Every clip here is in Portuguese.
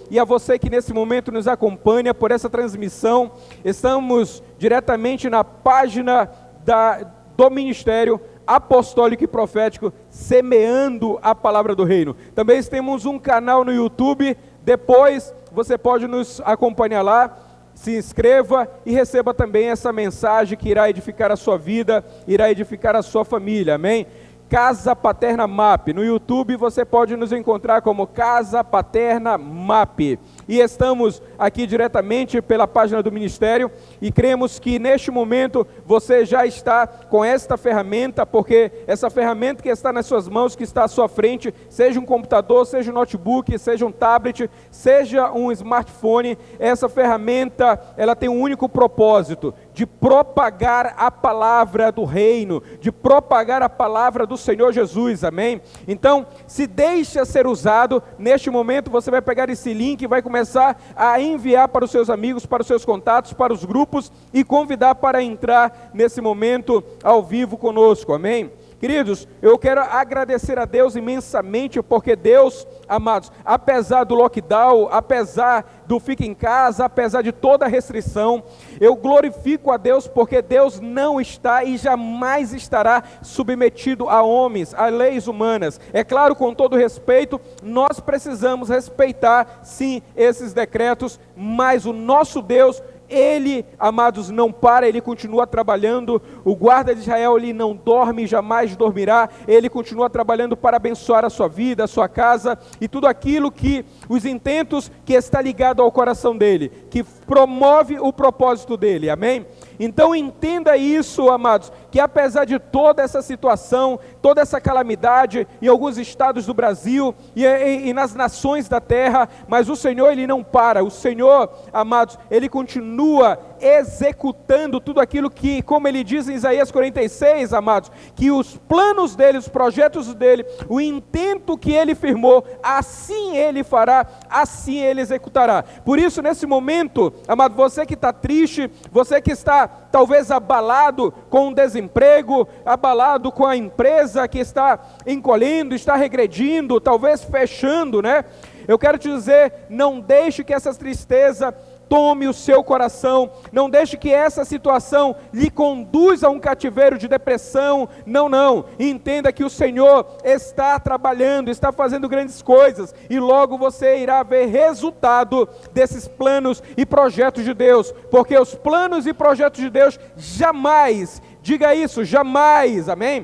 E a você que nesse momento nos acompanha por essa transmissão, estamos diretamente na página do Ministério Apostólico e Profético, semeando a palavra do reino. Também temos um canal no YouTube, depois você pode nos acompanhar lá, se inscreva e receba também essa mensagem que irá edificar a sua vida, irá edificar a sua família, amém? Casa Paterna MAP, no YouTube você pode nos encontrar como Casa Paterna MAP, e estamos aqui diretamente pela página do Ministério, e cremos que neste momento você já está com esta ferramenta, porque essa ferramenta que está nas suas mãos, que está à sua frente, seja um computador, seja um notebook, seja um tablet, seja um smartphone, essa ferramenta, ela tem um único propósito, de propagar a palavra do reino, de propagar a palavra do Senhor Jesus, amém? Então, se deixa ser usado, neste momento você vai pegar esse link e vai começar a enviar para os seus amigos, para os seus contatos, para os grupos e convidar para entrar nesse momento ao vivo conosco, amém? Queridos, eu quero agradecer a Deus imensamente, porque Deus, amados, apesar do lockdown, apesar do fica em casa, apesar de toda a restrição, eu glorifico a Deus, porque Deus não está e jamais estará submetido a homens, a leis humanas. É claro, com todo respeito, nós precisamos respeitar, sim, esses decretos, mas o nosso Deus, Ele, amados, não para, Ele continua trabalhando. O guarda de Israel, Ele não dorme, jamais dormirá. Ele continua trabalhando para abençoar a sua vida, a sua casa e tudo aquilo que, os intentos que está ligado ao coração dEle, que promove o propósito dEle, amém? Então entenda isso, amados, que apesar de toda essa situação, toda essa calamidade em alguns estados do Brasil e nas nações da terra, mas o Senhor, Ele não para. O Senhor, amados, Ele continua executando tudo aquilo que, como Ele diz em Isaías 46, amados, que os planos dEle, os projetos dEle, o intento que Ele firmou, assim Ele fará, assim Ele executará. Por isso, nesse momento, amado, você que está triste, você que está talvez abalado com o desemprego, abalado com a empresa que está encolhendo, está regredindo, talvez fechando, né? Eu quero te dizer, não deixe que essa tristeza tome o seu coração, não deixe que essa situação lhe conduza a um cativeiro de depressão, não, entenda que o Senhor está trabalhando, está fazendo grandes coisas, e logo você irá ver resultado desses planos e projetos de Deus, porque os planos e projetos de Deus jamais, diga isso, jamais, amém?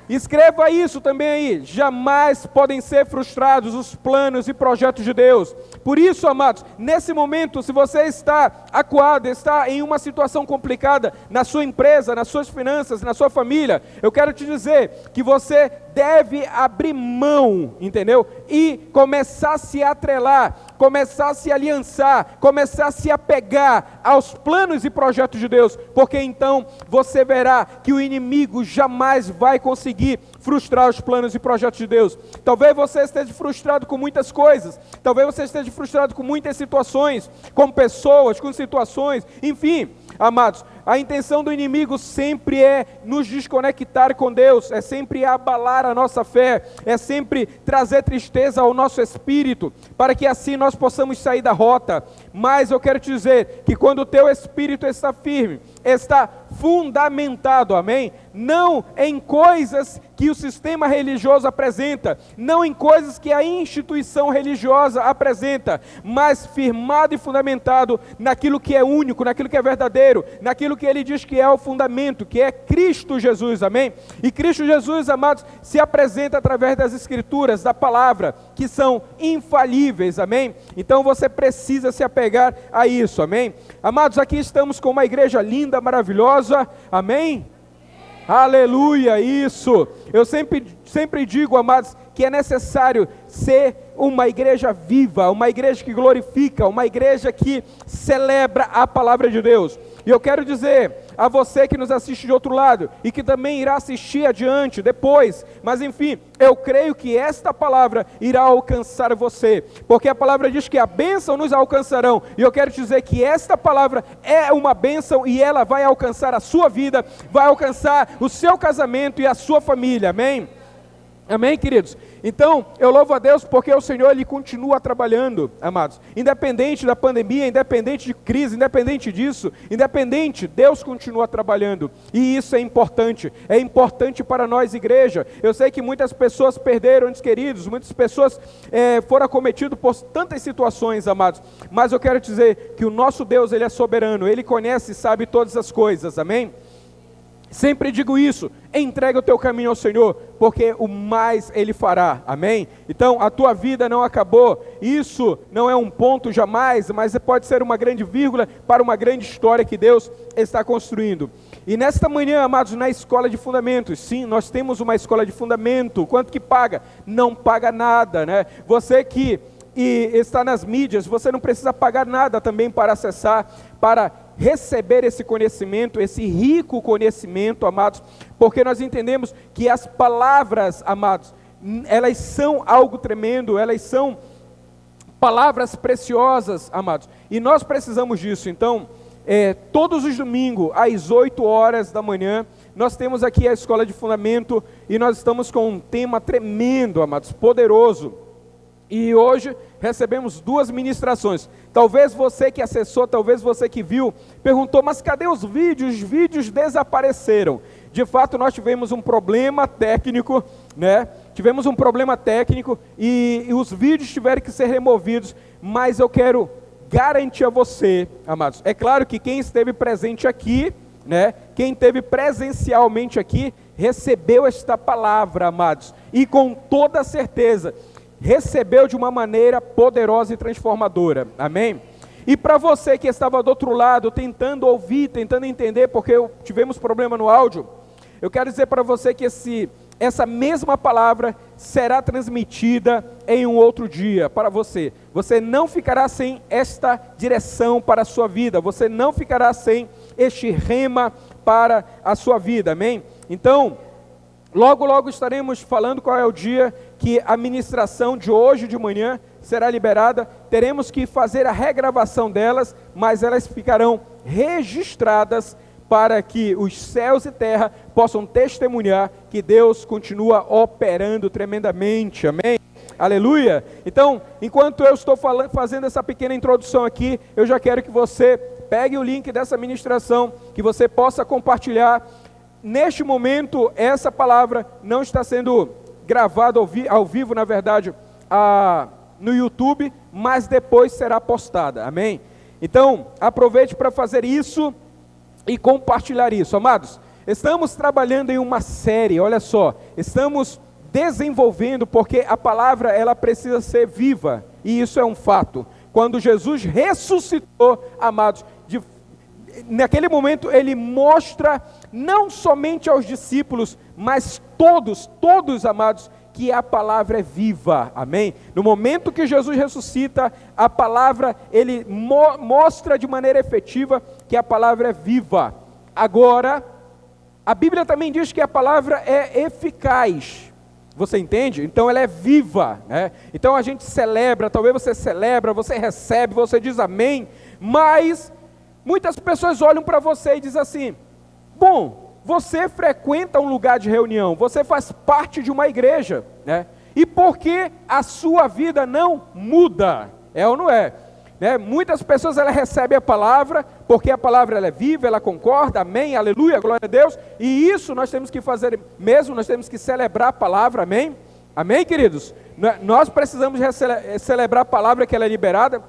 Escreva isso também aí, jamais podem ser frustrados os planos e projetos de Deus. Por isso, amados, nesse momento, se você está acuado, está em uma situação complicada na sua empresa, nas suas finanças, na sua família, eu quero te dizer que você deve abrir mão, entendeu? E começar a se atrelar, começar a se aliançar, começar a se apegar aos planos e projetos de Deus, porque então você verá que o inimigo jamais vai conseguir frustrar os planos e projetos de Deus. Talvez você esteja frustrado com muitas coisas, talvez você esteja frustrado com muitas situações, com pessoas, com situações, enfim, amados, a intenção do inimigo sempre é nos desconectar com Deus, é sempre abalar a nossa fé, é sempre trazer tristeza ao nosso espírito, para que assim nós possamos sair da rota. Mas eu quero te dizer que quando o teu espírito está firme, está fundamentado, amém? Não em coisas que o sistema religioso apresenta, não em coisas que a instituição religiosa apresenta, mas firmado e fundamentado naquilo que é único, naquilo que é verdadeiro, naquilo que ele diz que é o fundamento, que é Cristo Jesus, amém? E Cristo Jesus, amados, se apresenta através das Escrituras, da palavra, que são infalíveis, amém? Então você precisa se apegar a isso, amém? Amados, aqui estamos com uma igreja linda, maravilhosa, amém? Aleluia, isso. Eu sempre digo, amados, que é necessário ser uma igreja viva, uma igreja que glorifica, uma igreja que celebra a palavra de Deus. E eu quero dizer a você que nos assiste de outro lado e que também irá assistir adiante, depois, mas enfim, eu creio que esta palavra irá alcançar você, porque a palavra diz que a bênção nos alcançarão, e eu quero dizer que esta palavra é uma bênção e ela vai alcançar a sua vida, vai alcançar o seu casamento e a sua família, amém? Amém, queridos? Então, eu louvo a Deus porque o Senhor, Ele continua trabalhando, amados. Independente da pandemia, independente de crise, independente disso, independente, Deus continua trabalhando. E isso é importante para nós, igreja. Eu sei que muitas pessoas perderam entes queridos, muitas pessoas foram acometidas por tantas situações, amados. Mas eu quero dizer que o nosso Deus, Ele é soberano, Ele conhece e sabe todas as coisas, amém? Sempre digo isso, entrega o teu caminho ao Senhor, porque o mais Ele fará, amém? Então, a tua vida não acabou, isso não é um ponto jamais, mas pode ser uma grande vírgula para uma grande história que Deus está construindo. E nesta manhã, amados, na escola de fundamentos, sim, nós temos uma escola de fundamento. Quanto que paga? Não paga nada, né? Você que está nas mídias, você não precisa pagar nada também para acessar, para receber esse conhecimento, esse rico conhecimento, amados, porque nós entendemos que as palavras, amados, elas são algo tremendo, elas são palavras preciosas, amados, e nós precisamos disso. Então, todos os domingos, às 8 horas da manhã, nós temos aqui a Escola de Fundamento, e nós estamos com um tema tremendo, amados, poderoso. E hoje recebemos 2 ministrações. Talvez você que acessou, talvez você que viu, perguntou, mas cadê os vídeos? Os vídeos desapareceram. De fato, nós tivemos um problema técnico, né? Tivemos um problema técnico e os vídeos tiveram que ser removidos, mas eu quero garantir a você, amados, é claro que quem esteve presente aqui, né? Quem esteve presencialmente aqui, recebeu esta palavra, amados, e com toda certeza, recebeu de uma maneira poderosa e transformadora, amém? E para você que estava do outro lado, tentando ouvir, tentando entender, porque tivemos problema no áudio, eu quero dizer para você que essa mesma palavra será transmitida em um outro dia para você. Você não ficará sem esta direção para a sua vida, você não ficará sem este rema para a sua vida, amém? Então, logo, logo estaremos falando qual é o dia que a ministração de hoje de manhã será liberada. Teremos que fazer a regravação delas, mas elas ficarão registradas para que os céus e terra possam testemunhar que Deus continua operando tremendamente, amém? Aleluia! Então, enquanto eu estou fazendo essa pequena introdução aqui, eu já quero que você pegue o link dessa ministração, que você possa compartilhar. Neste momento, essa palavra não está sendo gravada ao vivo, na verdade, no YouTube, mas depois será postada, amém? Então, aproveite para fazer isso e compartilhar isso, amados. Estamos trabalhando em uma série, olha só, estamos desenvolvendo, porque a palavra, ela precisa ser viva, e isso é um fato. Quando Jesus ressuscitou, amados, naquele momento ele mostra não somente aos discípulos, mas todos, amados, que a palavra é viva, amém? No momento que Jesus ressuscita, a palavra, ele mostra de maneira efetiva que a palavra é viva. Agora, a Bíblia também diz que a palavra é eficaz, você entende? Então ela é viva, né? Então a gente celebra, talvez você celebra, você recebe, você diz amém, mas muitas pessoas olham para você e dizem assim, bom, você frequenta um lugar de reunião, você faz parte de uma igreja, né? E por que a sua vida não muda? É ou não é? Né? Muitas pessoas elas recebem a palavra, porque a palavra ela é viva, ela concorda, amém, aleluia, glória a Deus, e isso nós temos que fazer mesmo, nós temos que celebrar a palavra, amém? Amém, queridos? Nós precisamos celebrar a palavra que ela é liberada,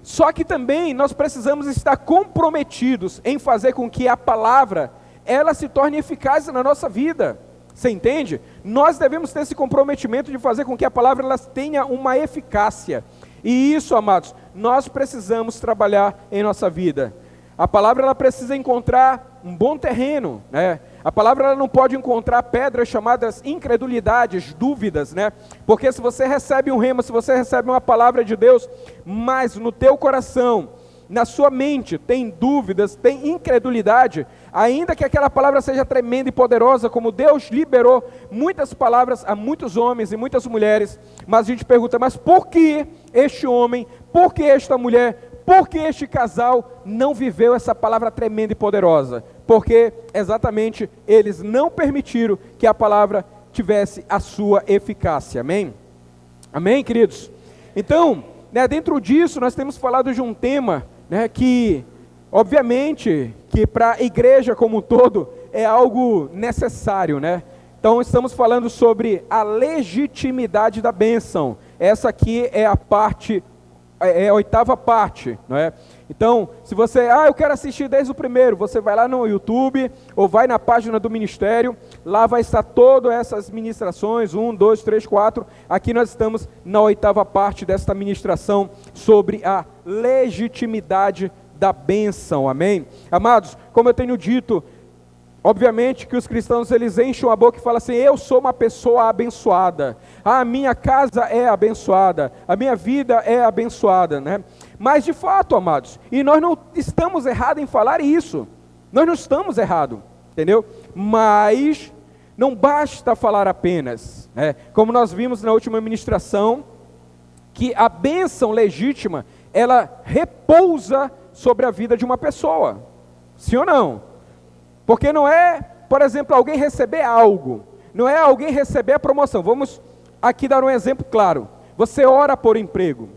só que também nós precisamos estar comprometidos em fazer com que a palavra, ela se torne eficaz na nossa vida, você entende? Nós devemos ter esse comprometimento de fazer com que a palavra ela tenha uma eficácia, e isso, amados, nós precisamos trabalhar em nossa vida. A palavra ela precisa encontrar um bom terreno, né? A palavra ela não pode encontrar pedras chamadas incredulidades, dúvidas, né? Porque se você recebe um rema, se você recebe uma palavra de Deus, mas no teu coração, na sua mente tem dúvidas, tem incredulidade, ainda que aquela palavra seja tremenda e poderosa, como Deus liberou muitas palavras a muitos homens e muitas mulheres, mas a gente pergunta, mas por que este homem, por que esta mulher, por que este casal não viveu essa palavra tremenda e poderosa? Porque exatamente eles não permitiram que a palavra tivesse a sua eficácia. Amém? Amém, queridos? Então, dentro disso, nós temos falado de um tema, que, obviamente, que para a igreja como um todo, é algo necessário, Então, estamos falando sobre a legitimidade da bênção. Essa aqui é a parte, é a 8ª parte, Então, se você, eu quero assistir desde o primeiro, você vai lá no YouTube, ou vai na página do ministério, lá vai estar todas essas ministrações, 1, 2, 3, 4, aqui nós estamos na 8ª parte desta ministração, sobre a legitimidade da bênção, amém? Amados, como eu tenho dito, obviamente que os cristãos, eles enchem a boca e falam assim, eu sou uma pessoa abençoada, a minha casa é abençoada, a minha vida é abençoada, Mas de fato, amados, e nós não estamos errados em falar isso, nós não estamos errados, entendeu? Mas não basta falar apenas, como nós vimos na última ministração, que a bênção legítima, ela repousa sobre a vida de uma pessoa, sim ou não? Porque não é, por exemplo, alguém receber algo, não é alguém receber a promoção. Vamos aqui dar um exemplo claro. Você ora por emprego.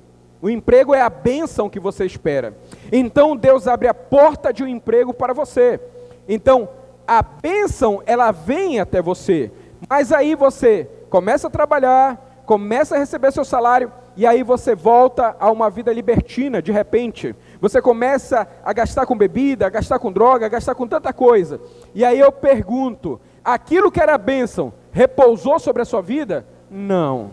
O emprego é a bênção que você espera. Então Deus abre a porta de um emprego para você. Então a bênção, ela vem até você. Mas aí você começa a trabalhar, começa a receber seu salário, e aí você volta a uma vida libertina, de repente. Você começa a gastar com bebida, a gastar com droga, a gastar com tanta coisa. E aí eu pergunto, aquilo que era bênção, repousou sobre a sua vida? Não,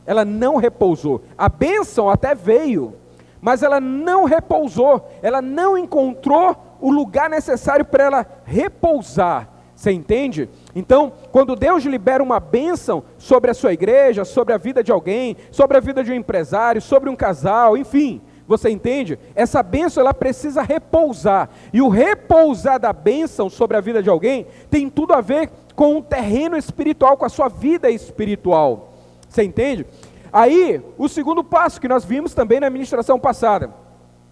ela não repousou. A bênção até veio, mas ela não repousou, ela não encontrou o lugar necessário para ela repousar. Você entende? Então, quando Deus libera uma bênção sobre a sua igreja, sobre a vida de alguém, sobre a vida de um empresário, sobre um casal, enfim, você entende? Essa bênção, ela precisa repousar, e o repousar da bênção sobre a vida de alguém, tem tudo a ver com o terreno espiritual, com a sua vida espiritual, você entende? Aí, o segundo passo que nós vimos também na ministração passada,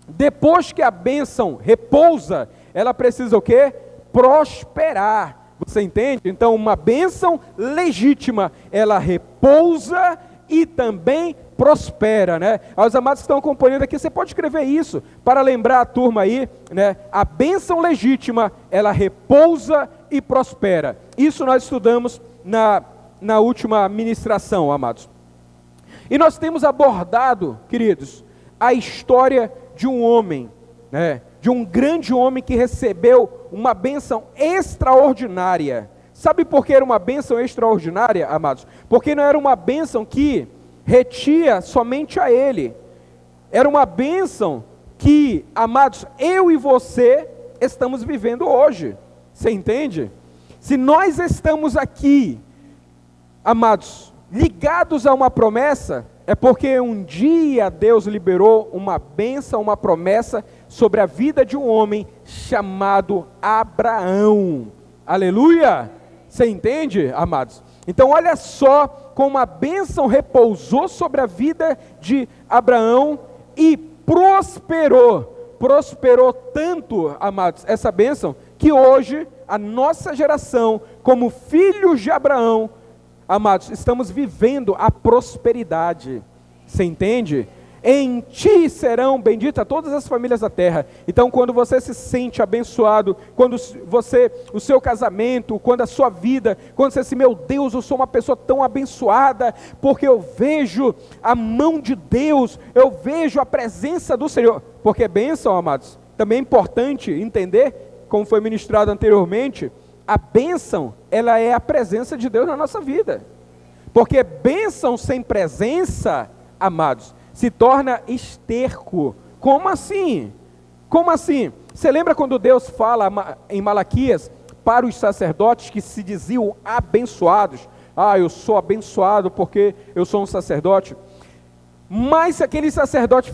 depois que a bênção repousa, ela precisa o quê? Prosperar, você entende? Então uma bênção legítima, ela repousa e também prospera, Aos amados que estão acompanhando aqui, você pode escrever isso, para lembrar a turma aí, A bênção legítima, ela repousa e prospera. Isso nós estudamos na última ministração, amados. E nós temos abordado, queridos, a história de um homem, de um grande homem que recebeu uma bênção extraordinária. Sabe por que era uma bênção extraordinária, amados? Porque não era uma bênção que retia somente a ele. Era uma bênção que, amados, eu e você estamos vivendo hoje. Você entende? Se nós estamos aqui, amados, ligados a uma promessa, é porque um dia Deus liberou uma bênção, uma promessa sobre a vida de um homem chamado Abraão. Aleluia! Você entende, amados? Então olha só como a bênção repousou sobre a vida de Abraão e prosperou. Prosperou tanto, amados, essa bênção, que hoje a nossa geração, como filhos de Abraão, amados, estamos vivendo a prosperidade. Você entende? Em ti serão benditas todas as famílias da terra. Então quando você se sente abençoado, quando o seu casamento, quando a sua vida, quando você diz, meu Deus, eu sou uma pessoa tão abençoada, porque eu vejo a mão de Deus, eu vejo a presença do Senhor, porque bênção, amados, também é importante entender, como foi ministrado anteriormente, a bênção, ela é a presença de Deus na nossa vida, porque bênção sem presença, amados, se torna esterco. Como assim? Como assim? Você lembra quando Deus fala em Malaquias para os sacerdotes que se diziam abençoados? Eu sou abençoado porque eu sou um sacerdote. Mas se aqueles sacerdotes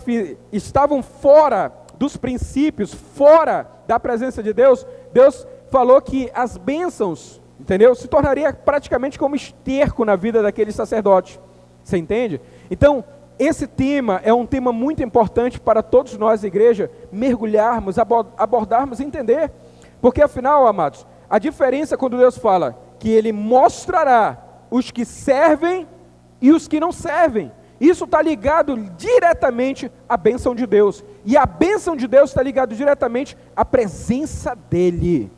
estavam fora dos princípios, fora da presença de Deus, Deus falou que as bênçãos, entendeu? Se tornaria praticamente como esterco na vida daqueles sacerdotes. Você entende? Então, esse tema é um tema muito importante para todos nós, igreja, mergulharmos, abordarmos e entender. Porque afinal, amados, a diferença quando Deus fala que Ele mostrará os que servem e os que não servem. Isso está ligado diretamente à bênção de Deus. E a bênção de Deus está ligada diretamente à presença dEle.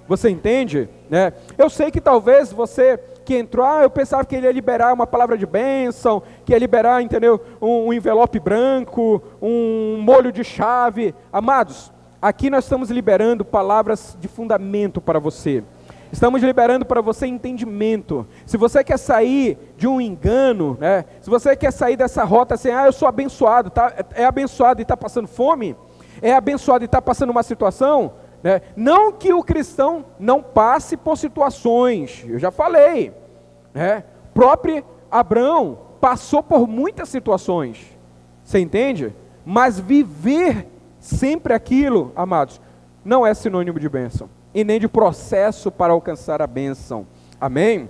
Você entende? Né? Eu sei que talvez você que entrou, eu pensava que ele ia liberar uma palavra de bênção, que ia liberar, entendeu? Um envelope branco, um molho de chave. Amados, aqui nós estamos liberando palavras de fundamento para você. Estamos liberando para você entendimento. Se você quer sair de um engano, né? Se você quer sair dessa rota assim, eu sou abençoado, tá? É abençoado e está passando fome? É abençoado e está passando uma situação? Né? Não que o cristão não passe por situações, eu já falei, né? O próprio Abraão passou por muitas situações, você entende? Mas viver sempre aquilo, amados, não é sinônimo de bênção, e nem de processo para alcançar a bênção, amém?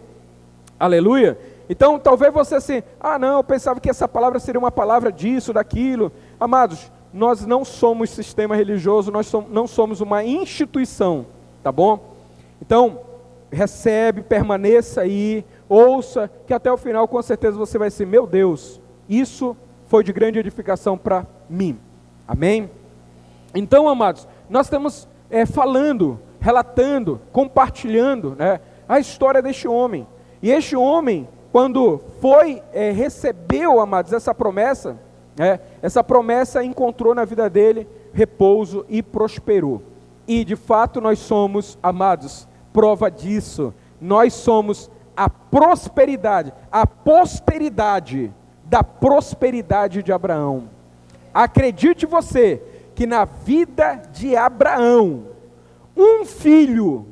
Aleluia? Então talvez você assim, não, eu pensava que essa palavra seria uma palavra disso, daquilo. Amados, nós não somos sistema religioso, não somos uma instituição, tá bom? Então, recebe, permaneça aí, ouça, que até o final com certeza você vai ser, meu Deus, isso foi de grande edificação para mim, amém? Então, amados, nós estamos falando, relatando, compartilhando, né, a história deste homem, e este homem, quando recebeu, amados, essa promessa encontrou na vida dele repouso e prosperou. E de fato nós somos, amados, prova disso. Nós somos a prosperidade, a posteridade da prosperidade de Abraão. Acredite você que na vida de Abraão, um filho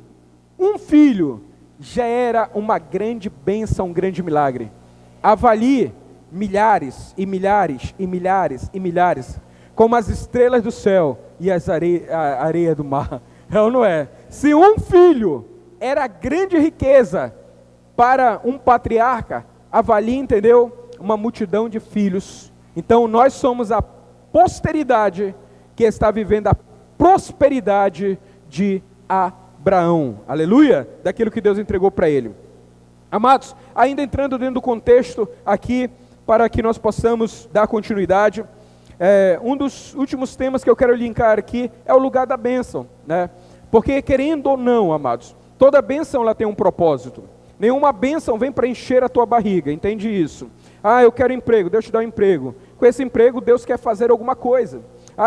já era uma grande bênção, um grande milagre. Avalie milhares e milhares e milhares e milhares, como as estrelas do céu e a areia do mar, é ou não é? Se um filho era grande riqueza para um patriarca, avalie, entendeu? Uma multidão de filhos. Então nós somos a posteridade que está vivendo a prosperidade de Abraão, aleluia, daquilo que Deus entregou para ele. Amados, ainda entrando dentro do contexto aqui, para que nós possamos dar continuidade, um dos últimos temas que eu quero linkar aqui é o lugar da bênção, né? Porque querendo ou não, amados, toda bênção ela tem um propósito. Nenhuma bênção vem para encher a tua barriga, entende isso? Eu quero emprego, Deus te dá um emprego. Com esse emprego Deus quer fazer alguma coisa.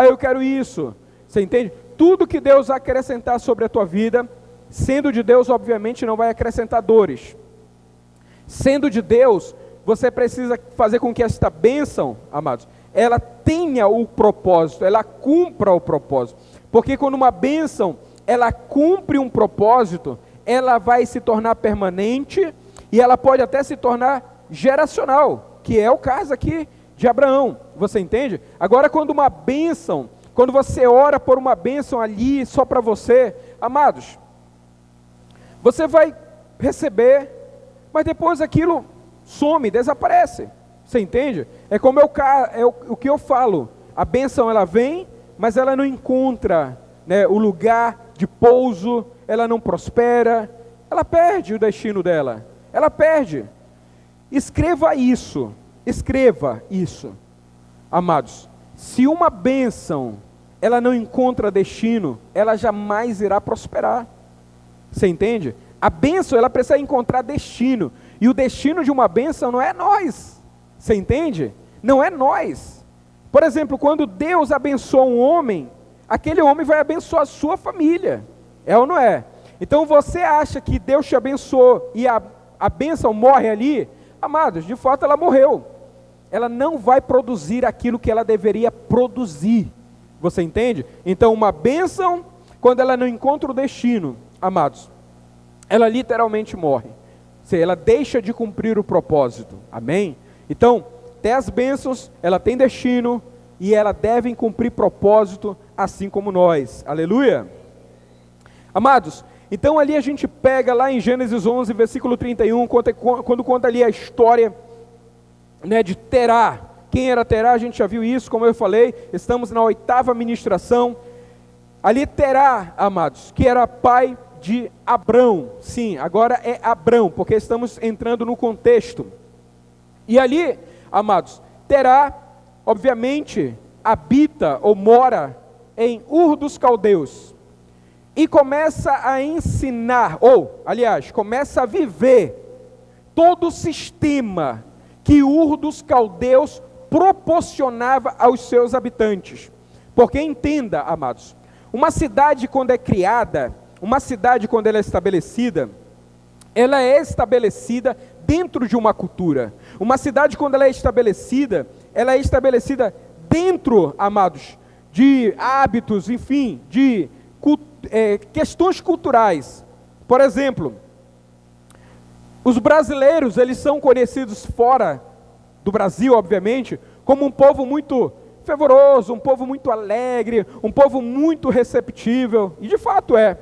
Eu quero isso, você entende? Tudo que Deus acrescentar sobre a tua vida, sendo de Deus, obviamente não vai acrescentar dores. Sendo de Deus, você precisa fazer com que esta bênção, amados, ela tenha o propósito, ela cumpra o propósito. Porque quando uma bênção, ela cumpre um propósito, ela vai se tornar permanente e ela pode até se tornar geracional, que é o caso aqui de Abraão, você entende? Agora quando uma bênção, quando você ora por uma bênção ali só para você, amados, você vai receber, mas depois aquilo some, desaparece, você entende? É como o que eu falo, a bênção ela vem, mas ela não encontra, né, o lugar de pouso, ela não prospera, ela perde o destino dela, ela perde. Escreva isso, amados, se uma bênção ela não encontra destino, ela jamais irá prosperar, você entende? A bênção ela precisa encontrar destino, e o destino de uma bênção não é nós, você entende? Não é nós. Por exemplo, quando Deus abençoa um homem, aquele homem vai abençoar a sua família, é ou não é? Então você acha que Deus te abençoou e a bênção morre ali? Amados, de fato ela morreu, ela não vai produzir aquilo que ela deveria produzir, você entende? Então uma bênção, quando ela não encontra o destino, amados, ela literalmente morre, ela deixa de cumprir o propósito, amém? Então, até as bênçãos, ela tem destino, e ela devem cumprir propósito, assim como nós, aleluia? Amados, então ali a gente pega lá em Gênesis 11, versículo 31, quando conta ali a história, né, de Terá. Quem era Terá? A gente já viu isso, como eu falei, estamos na 8ª ministração. Ali Terá, amados, que era pai de Abrão. Sim, agora é Abrão, porque estamos entrando no contexto. E ali, amados, Terá, obviamente, habita ou mora em Ur dos Caldeus. E começa a ensinar, ou, aliás, começa a viver todo o sistema que Ur dos Caldeus proporcionava aos seus habitantes. Porque entenda, amados, uma cidade quando é criada, uma cidade quando ela é estabelecida dentro de uma cultura. Uma cidade quando ela é estabelecida dentro, amados, de hábitos, enfim, de questões culturais. Por exemplo, os brasileiros, eles são conhecidos fora do Brasil, obviamente, como um povo muito fervoroso, um povo muito alegre, um povo muito receptível, e de fato é,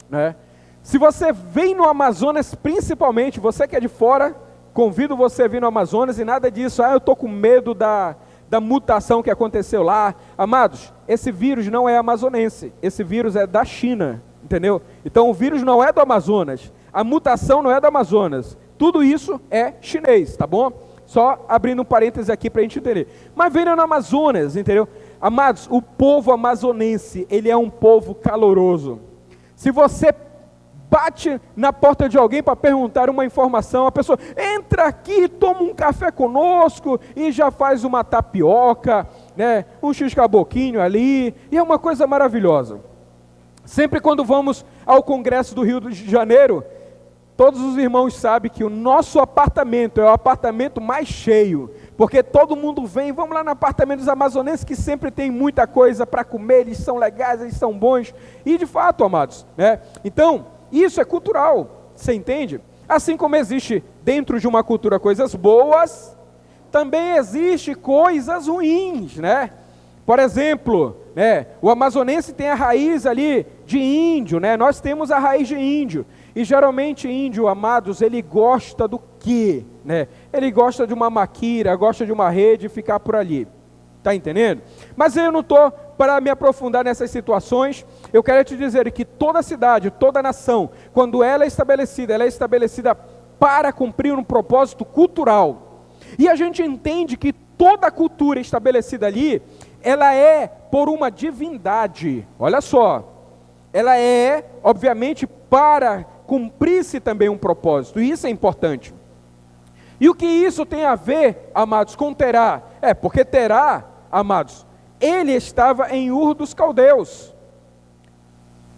né? Se você vem no Amazonas, principalmente, você que é de fora, convido você a vir no Amazonas, e nada disso, eu estou com medo da mutação que aconteceu lá. Amados, esse vírus não é amazonense, esse vírus é da China, entendeu? Então o vírus não é do Amazonas, a mutação não é do Amazonas, tudo isso é chinês, tá bom? Só abrindo um parêntese aqui para a gente entender. Mas venha no Amazonas, entendeu? Amados, o povo amazonense, ele é um povo caloroso. Se você bate na porta de alguém para perguntar uma informação, a pessoa entra aqui, toma um café conosco e já faz uma tapioca, né, um x-caboquinho ali, e é uma coisa maravilhosa. Sempre quando vamos ao Congresso do Rio de Janeiro, todos os irmãos sabem que o nosso apartamento é o apartamento mais cheio, porque todo mundo vem, vamos lá no apartamento dos amazonenses, que sempre tem muita coisa para comer, eles são legais, eles são bons, e de fato, amados, né? Então, isso é cultural, você entende? Assim como existe dentro de uma cultura coisas boas, também existe coisas ruins, né? Por exemplo, né, o amazonense tem a raiz ali de índio, né? Nós temos a raiz de índio, e geralmente índio, amados, ele gosta do quê? Né? Ele gosta de uma maquira, gosta de uma rede e ficar por ali, está entendendo? Mas eu não estou para me aprofundar nessas situações. Eu quero te dizer que toda cidade, toda nação, quando ela é estabelecida para cumprir um propósito cultural, e a gente entende que toda cultura estabelecida ali, ela é por uma divindade, olha só, ela é, obviamente, para cumprir-se também um propósito, e isso é importante. E o que isso tem a ver, amados, com Terá? Porque Terá, amados, ele estava em Ur dos Caldeus.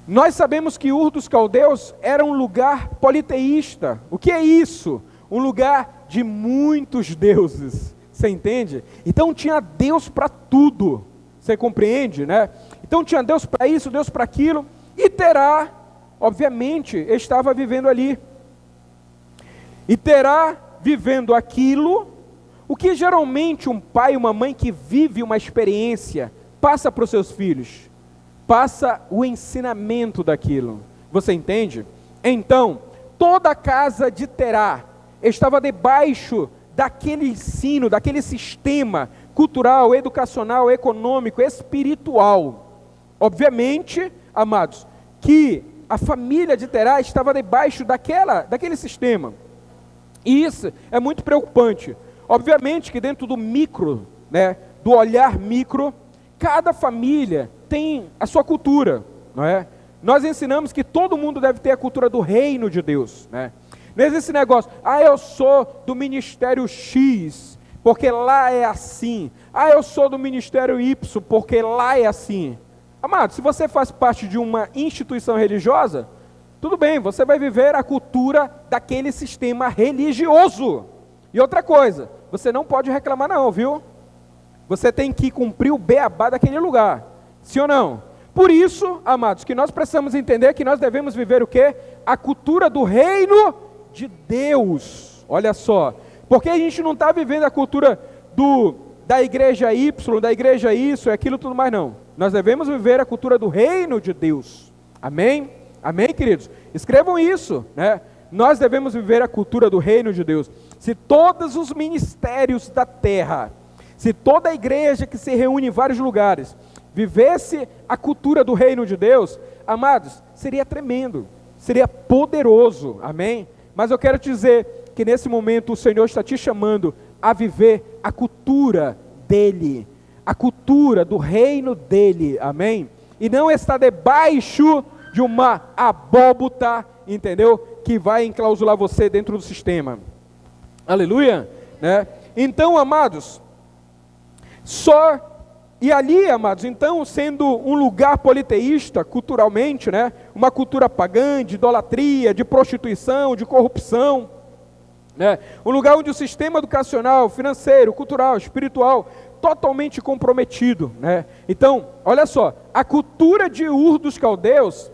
Nós sabemos que Ur dos Caldeus era um lugar politeísta. O que é isso? Um lugar de muitos deuses, você entende? Então tinha Deus para tudo, você compreende, né? Então tinha Deus para isso, Deus para aquilo, e Terá, obviamente, estava vivendo ali. E Terá, vivendo aquilo, o que geralmente um pai e uma mãe que vive uma experiência passa para os seus filhos, passa o ensinamento daquilo, você entende? Então, toda a casa de Terá estava debaixo daquele ensino, daquele sistema cultural, educacional, econômico, espiritual. Obviamente, amados, que a família de Terá estava debaixo daquele sistema, e isso é muito preocupante. Obviamente que dentro do micro, né, do olhar micro, cada família tem a sua cultura, não é? Nós ensinamos que todo mundo deve ter a cultura do reino de Deus, né? Não existe esse negócio, eu sou do ministério X, porque lá é assim. Eu sou do ministério Y, porque lá é assim. Amado, se você faz parte de uma instituição religiosa, tudo bem, você vai viver a cultura daquele sistema religioso. E outra coisa, você não pode reclamar não, viu? Você tem que cumprir o beabá daquele lugar, sim ou não? Por isso, amados, que nós precisamos entender que nós devemos viver o quê? A cultura do reino de Deus, olha só, porque a gente não está vivendo a cultura da igreja Y, da igreja isso, aquilo, tudo mais não. Nós devemos viver a cultura do reino de Deus, amém? Amém, queridos? Escrevam isso, né? Nós devemos viver a cultura do reino de Deus. Se todos os ministérios da terra, se toda a igreja que se reúne em vários lugares, vivesse a cultura do reino de Deus, amados, seria tremendo, seria poderoso, amém? Mas eu quero te dizer que nesse momento o Senhor está te chamando a viver a cultura dEle, a cultura do reino dEle, amém? E não está debaixo de uma abóbota, entendeu? Que vai enclausular você dentro do sistema. Aleluia, né? Então, amados, e ali, amados, então, sendo um lugar politeísta, culturalmente, né? Uma cultura pagã, de idolatria, de prostituição, de corrupção, né? Um lugar onde o sistema educacional, financeiro, cultural, espiritual, totalmente comprometido, né? Então, olha só, a cultura de Ur dos Caldeus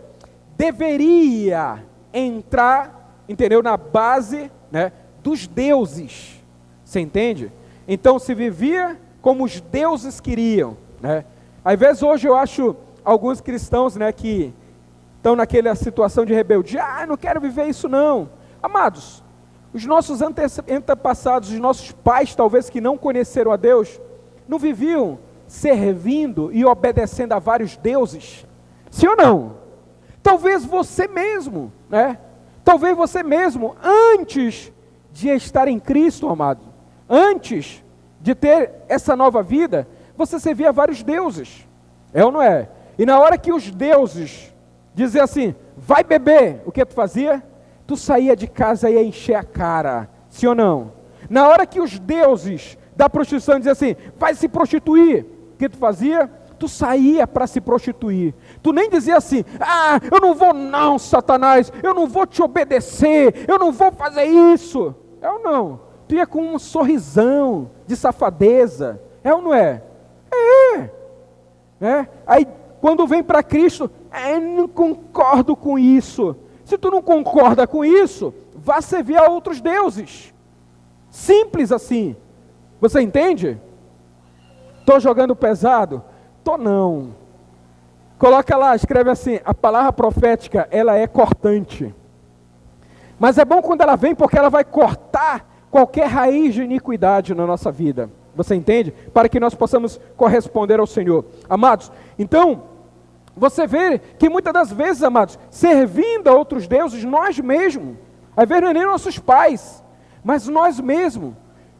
deveria entrar, entendeu, na base, né, dos deuses, você entende? Então se vivia como os deuses queriam, né? Às vezes hoje eu acho alguns cristãos, né, que estão naquela situação de rebeldia, não quero viver isso não. Amados, os nossos antepassados, os nossos pais talvez que não conheceram a Deus, não viviam servindo e obedecendo a vários deuses? Sim ou não? Talvez você mesmo, né? Talvez você mesmo, antes de estar em Cristo, amado, antes de ter essa nova vida, você servia a vários deuses, é ou não é? E na hora que os deuses diziam assim, vai beber, o que tu fazia? Tu saía de casa e ia encher a cara, sim ou não? Na hora que os deuses da prostituição diziam assim, vai se prostituir, o que tu fazia? Tu saía para se prostituir. Tu nem dizia assim, eu não vou não, Satanás, eu não vou te obedecer, eu não vou fazer isso. É ou não? Tu ia com um sorrisão de safadeza, é ou não é? É. Aí quando vem para Cristo, eu não concordo com isso. Se tu não concorda com isso, vá servir a outros deuses. Simples assim. Você entende? Estou jogando pesado? Tô não. Coloca lá, escreve assim, a palavra profética, ela é cortante. Mas é bom quando ela vem, porque ela vai cortar qualquer raiz de iniquidade na nossa vida. Você entende? Para que nós possamos corresponder ao Senhor. Amados, então, você vê que muitas das vezes, amados, servindo a outros deuses, nós mesmos, às vezes não é nem nossos pais, mas nós mesmos,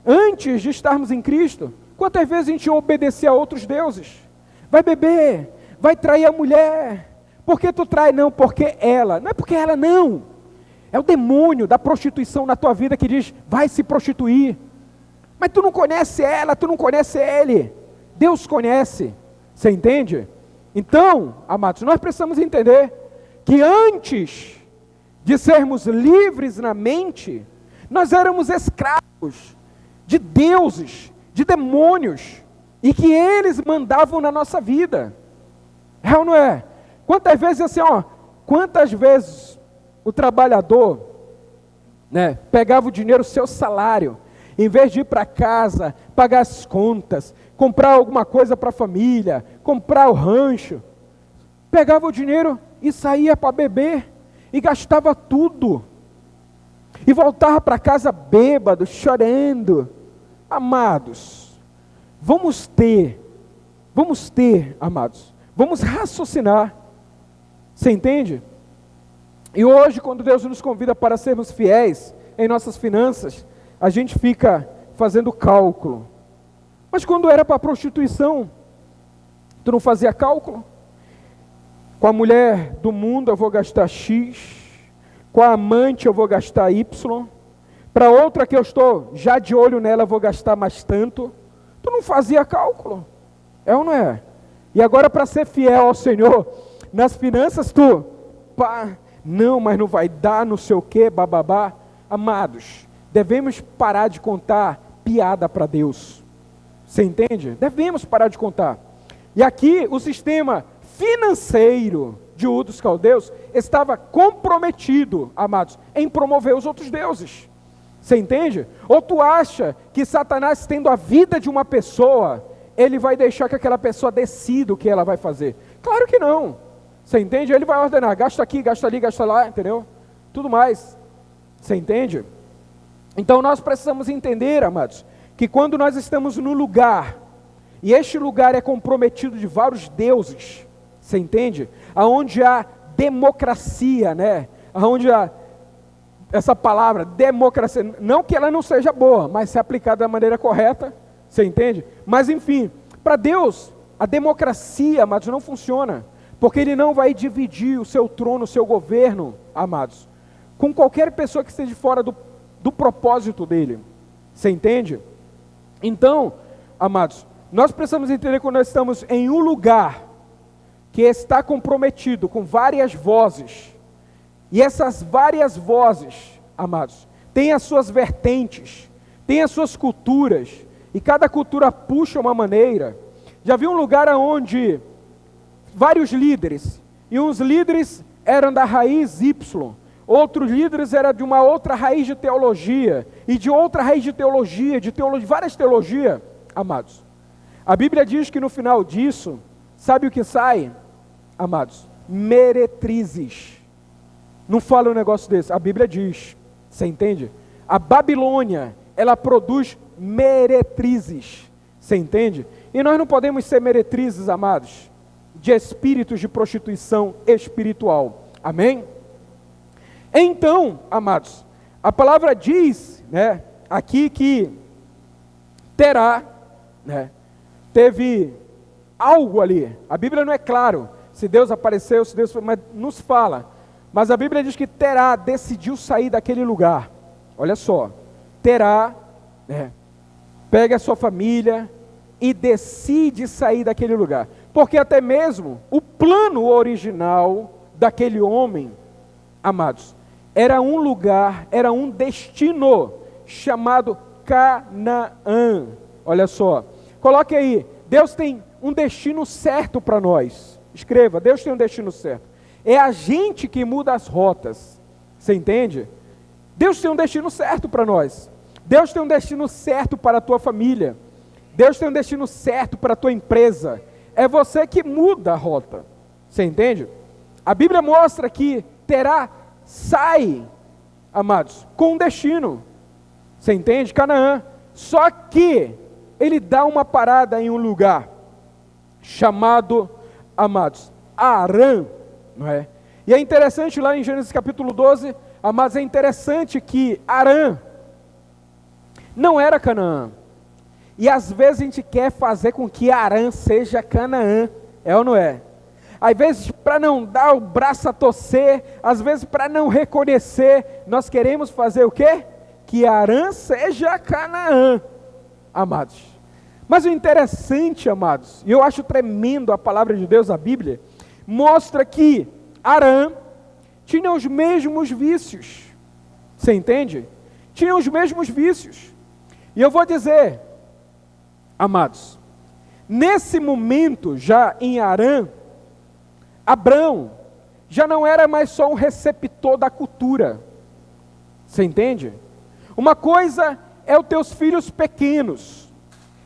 antes de estarmos em Cristo, quantas vezes a gente obedecia a outros deuses? Vai beber, vai trair a mulher. Por que tu trai? Não, porque ela. Não é porque ela não. É o demônio da prostituição na tua vida que diz, vai se prostituir. Mas tu não conhece ela, tu não conhece ele. Deus conhece. Você entende? Então, amados, nós precisamos entender que antes de sermos livres na mente, nós éramos escravos de deuses, de demônios, e que eles mandavam na nossa vida. É ou não é? Quantas vezes assim, quantas vezes o trabalhador, né, pegava o dinheiro, o seu salário, em vez de ir para casa, pagar as contas, comprar alguma coisa para a família, comprar o rancho, pegava o dinheiro e saía para beber, e gastava tudo, e voltava para casa bêbado, chorando. Amados, vamos ter, amados, vamos raciocinar, você entende? E hoje, quando Deus nos convida para sermos fiéis em nossas finanças, a gente fica fazendo cálculo. Mas quando era para prostituição, tu não fazia cálculo? Com a mulher do mundo eu vou gastar X, com a amante eu vou gastar Y, para outra que eu estou já de olho nela eu vou gastar mais tanto. Tu não fazia cálculo, é ou não é? E agora para ser fiel ao Senhor, nas finanças não, mas não vai dar, não sei o que, bababá. Amados, devemos parar de contar piada para Deus, você entende? Devemos parar de contar. E aqui o sistema financeiro de Ur dos Caldeus estava comprometido, amados, em promover os outros deuses, você entende? Ou tu acha que Satanás, tendo a vida de uma pessoa, ele vai deixar que aquela pessoa decida o que ela vai fazer? Claro que não, você entende? Ele vai ordenar, gasta aqui, gasta ali, gasta lá, entendeu? Tudo mais, você entende? Então nós precisamos entender, amados, que quando nós estamos no lugar, e este lugar é comprometido de vários deuses, você entende? Aonde há democracia, né? onde essa palavra democracia, não que ela não seja boa, mas se aplicada da maneira correta, você entende? Mas enfim, para Deus, a democracia, amados, não funciona, porque Ele não vai dividir o seu trono, o seu governo, amados, com qualquer pessoa que esteja fora do propósito dEle, você entende? Então, amados, nós precisamos entender que nós estamos em um lugar que está comprometido com várias vozes, e essas várias vozes, amados, têm as suas vertentes, têm as suas culturas, e cada cultura puxa uma maneira. Já vi um lugar onde vários líderes, e uns líderes eram da raiz Y, outros líderes eram de uma outra raiz de teologia, e de outra raiz de teologia, várias teologias, amados. A Bíblia diz que no final disso, sabe o que sai, amados? Meretrizes. Não fala um negócio desse, a Bíblia diz, você entende? A Babilônia, ela produz meretrizes, você entende? E nós não podemos ser meretrizes, amados, de espíritos de prostituição espiritual, amém? Então, amados, a palavra diz, né, aqui que Terá, né, teve algo ali. A Bíblia não é claro se Deus apareceu, se Deus foi, mas nos fala. Mas a Bíblia diz que Terá decidiu sair daquele lugar. Olha só, Terá, né, pega a sua família e decide sair daquele lugar. Porque até mesmo o plano original daquele homem, amados, era um lugar, era um destino chamado Canaã. Olha só, coloque aí, Deus tem um destino certo para nós. Escreva, Deus tem um destino certo. É a gente que muda as rotas, você entende? Deus tem um destino certo para nós. Deus tem um destino certo para a tua família. Deus tem um destino certo para a tua empresa. É você que muda a rota, você entende? A Bíblia mostra que Terá sai, amados, com um destino, você entende? Canaã. Só que ele dá uma parada em um lugar chamado, amados, Arã, não é? E é interessante lá em Gênesis capítulo 12, amados, é interessante que Arã não era Canaã. E às vezes a gente quer fazer com que Arã seja Canaã, é ou não é? Às vezes para não dar o braço a torcer, às vezes para não reconhecer, nós queremos fazer o quê? Que Arã seja Canaã, amados. Mas o interessante, amados, e eu acho tremendo a palavra de Deus, a Bíblia, mostra que Arã tinha os mesmos vícios, você entende? Tinha os mesmos vícios, e eu vou dizer, amados, nesse momento já em Arã, Abrão já não era mais só um receptor da cultura, você entende? Uma coisa é os teus filhos pequenos,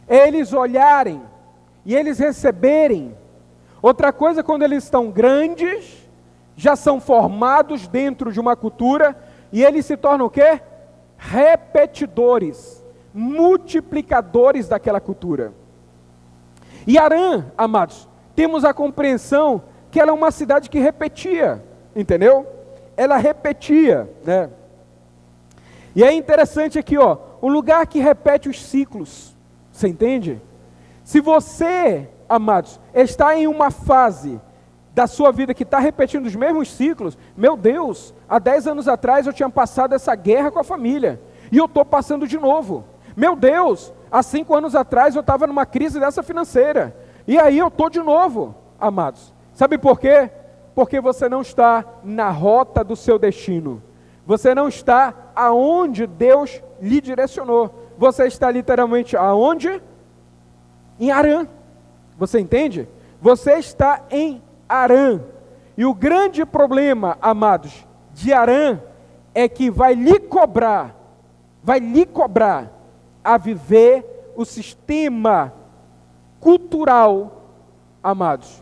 é eles olharem e eles receberem. Outra coisa, quando eles estão grandes, já são formados dentro de uma cultura, e eles se tornam o quê? Repetidores, multiplicadores daquela cultura. E Arã, amados, temos a compreensão que ela é uma cidade que repetia, entendeu? Ela repetia, né? E é interessante aqui, ó, um lugar que repete os ciclos, você entende? Se você, amados, está em uma fase da sua vida que está repetindo os mesmos ciclos, meu Deus, há 10 anos atrás eu tinha passado essa guerra com a família, e eu estou passando de novo. Meu Deus, há 5 anos atrás eu estava numa crise dessa financeira, e aí eu estou de novo, amados. Sabe por quê? Porque você não está na rota do seu destino, você não está aonde Deus lhe direcionou, você está literalmente aonde? Em Arã. Você entende? Você está em Arã. E o grande problema, amados, de Arã é que vai lhe cobrar a viver o sistema cultural, amados,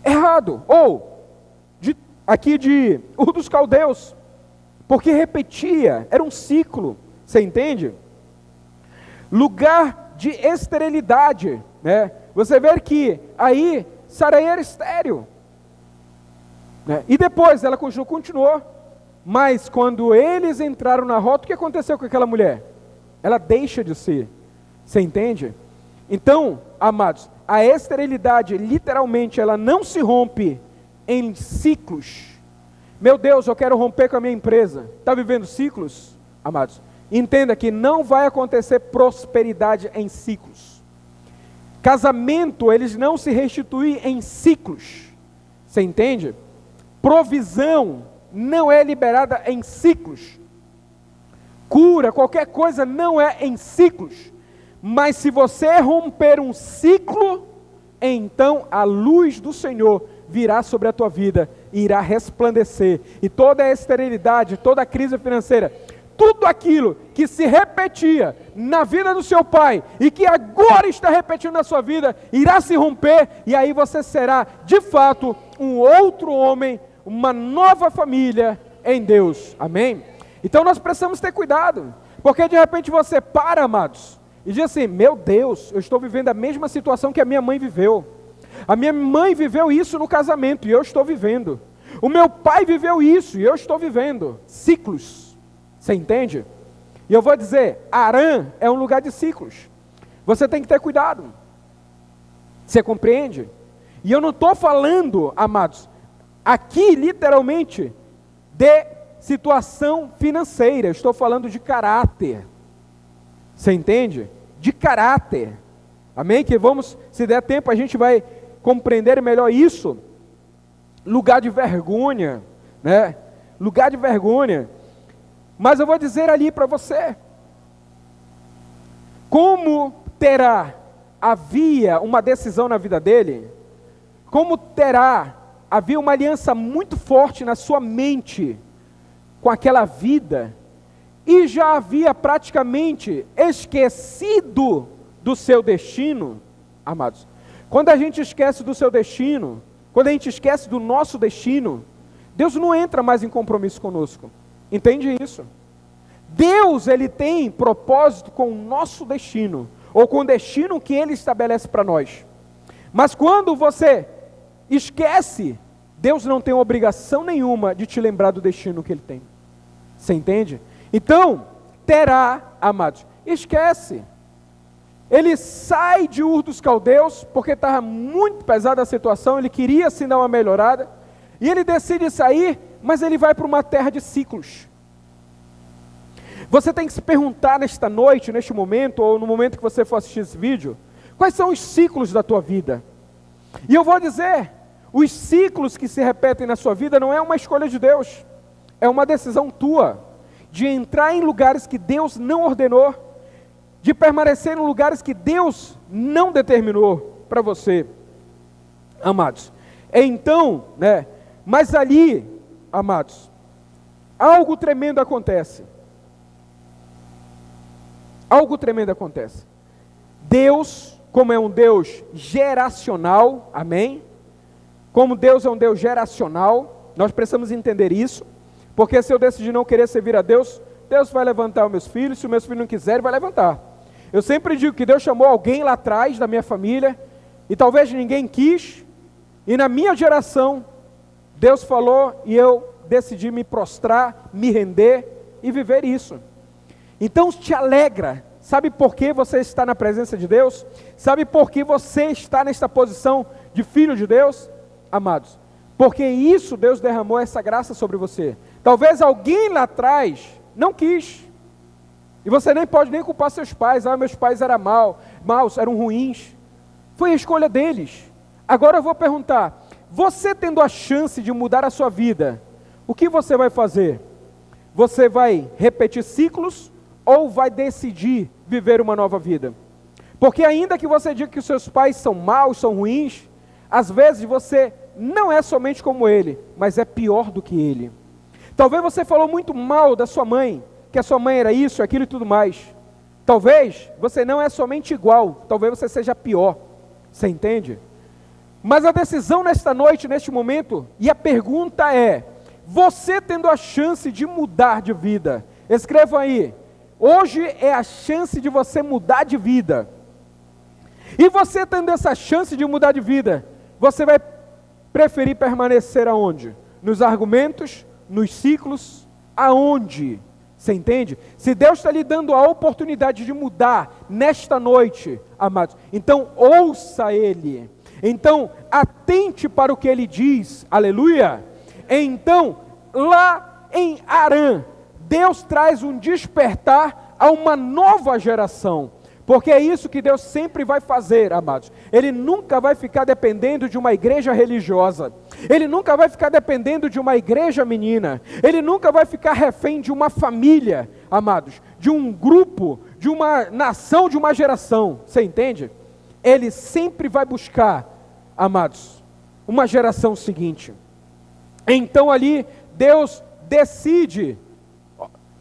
errado. Ou, aqui de Ur dos Caldeus, porque repetia, era um ciclo, você entende? Lugar de esterilidade, né? Você vê que aí Sarai era estéril. né? E depois ela continuou. Mas quando eles entraram na rota, o que aconteceu com aquela mulher? Ela deixa de ser. Você entende? Então, amados, a esterilidade, literalmente, ela não se rompe em ciclos. Meu Deus, eu quero romper com a minha empresa. Está vivendo ciclos, amados? Entenda que não vai acontecer prosperidade em ciclos. Casamento, eles não se restituem em ciclos. Você entende? Provisão não é liberada em ciclos. Cura, qualquer coisa não é em ciclos. Mas se você romper um ciclo, então a luz do Senhor virá sobre a tua vida e irá resplandecer. E toda a esterilidade, toda a crise financeira, tudo aquilo que se repetia na vida do seu pai e que agora está repetindo na sua vida, irá se romper, e aí você será de fato um outro homem, uma nova família em Deus. Amém? Então nós precisamos ter cuidado, porque de repente você para, amados, e diz assim: meu Deus, eu estou vivendo a mesma situação que a minha mãe viveu. A minha mãe viveu isso no casamento e eu estou vivendo. O meu pai viveu isso e eu estou vivendo. Ciclos. Você entende? E eu vou dizer, Harã é um lugar de ciclos. Você tem que ter cuidado. Você compreende? E eu não estou falando, amados, aqui literalmente de situação financeira. Eu estou falando de caráter. Você entende? De caráter. Amém? Que vamos, se der tempo, a gente vai compreender melhor isso. Lugar de vergonha, né? Lugar de vergonha. Mas eu vou dizer ali para você, como havia uma decisão na vida dele, havia uma aliança muito forte na sua mente com aquela vida, e já havia praticamente esquecido do seu destino, amados. Quando a gente esquece do seu destino, quando a gente esquece do nosso destino, Deus não entra mais em compromisso conosco. Entende isso? Deus, Ele tem propósito com o nosso destino, ou com o destino que Ele estabelece para nós. Mas quando você esquece, Deus não tem obrigação nenhuma de te lembrar do destino que Ele tem. Você entende? Então, amados, esquece. Ele sai de Ur dos Caldeus, porque estava muito pesada a situação, ele queria sim dar uma melhorada, e ele decide sair, mas ele vai para uma terra de ciclos. Você tem que se perguntar nesta noite, neste momento, ou no momento que você for assistir esse vídeo, quais são os ciclos da tua vida? E eu vou dizer, os ciclos que se repetem na sua vida não é uma escolha de Deus, é uma decisão tua, de entrar em lugares que Deus não ordenou, de permanecer em lugares que Deus não determinou para você, amados. Então, né, mas ali, amados, algo tremendo acontece. Algo tremendo acontece. Deus, como é um Deus geracional, amém? Como Deus é um Deus geracional, nós precisamos entender isso, porque se eu decidir não querer servir a Deus, Deus vai levantar os meus filhos, se os meus filhos não quiserem, vai levantar. Eu sempre digo que Deus chamou alguém lá atrás da minha família, e talvez ninguém quis, e na minha geração, Deus falou, e eu decidi me prostrar, me render, e viver isso. Então te alegra, sabe por que você está na presença de Deus? Sabe por que você está nesta posição de filho de Deus? Amados, porque isso Deus derramou essa graça sobre você. Talvez alguém lá atrás não quis, e você nem pode nem culpar seus pais. Meus pais eram maus, eram ruins. Foi a escolha deles. Agora eu vou perguntar, você tendo a chance de mudar a sua vida, o que você vai fazer? Você vai repetir ciclos ou vai decidir viver uma nova vida? Porque ainda que você diga que os seus pais são maus, são ruins, às vezes você não é somente como ele, mas é pior do que ele. Talvez você falou muito mal da sua mãe, que a sua mãe era isso, aquilo e tudo mais. Talvez você não é somente igual, talvez você seja pior. Você entende? Mas a decisão nesta noite, neste momento, e a pergunta é, você tendo a chance de mudar de vida, escreva aí, hoje é a chance de você mudar de vida. E você tendo essa chance de mudar de vida, você vai preferir permanecer aonde? Nos argumentos, nos ciclos, aonde? Você entende? Se Deus está lhe dando a oportunidade de mudar nesta noite, amados, então ouça Ele. Então, atente para o que Ele diz, aleluia. Então, lá em Harã, Deus traz um despertar a uma nova geração. Porque é isso que Deus sempre vai fazer, amados. Ele nunca vai ficar dependendo de uma igreja religiosa. Ele nunca vai ficar dependendo de uma igreja menina. Ele nunca vai ficar refém de uma família, amados. De um grupo, de uma nação, de uma geração. Você entende? Ele sempre vai buscar, amados, uma geração seguinte. Então ali, Deus decide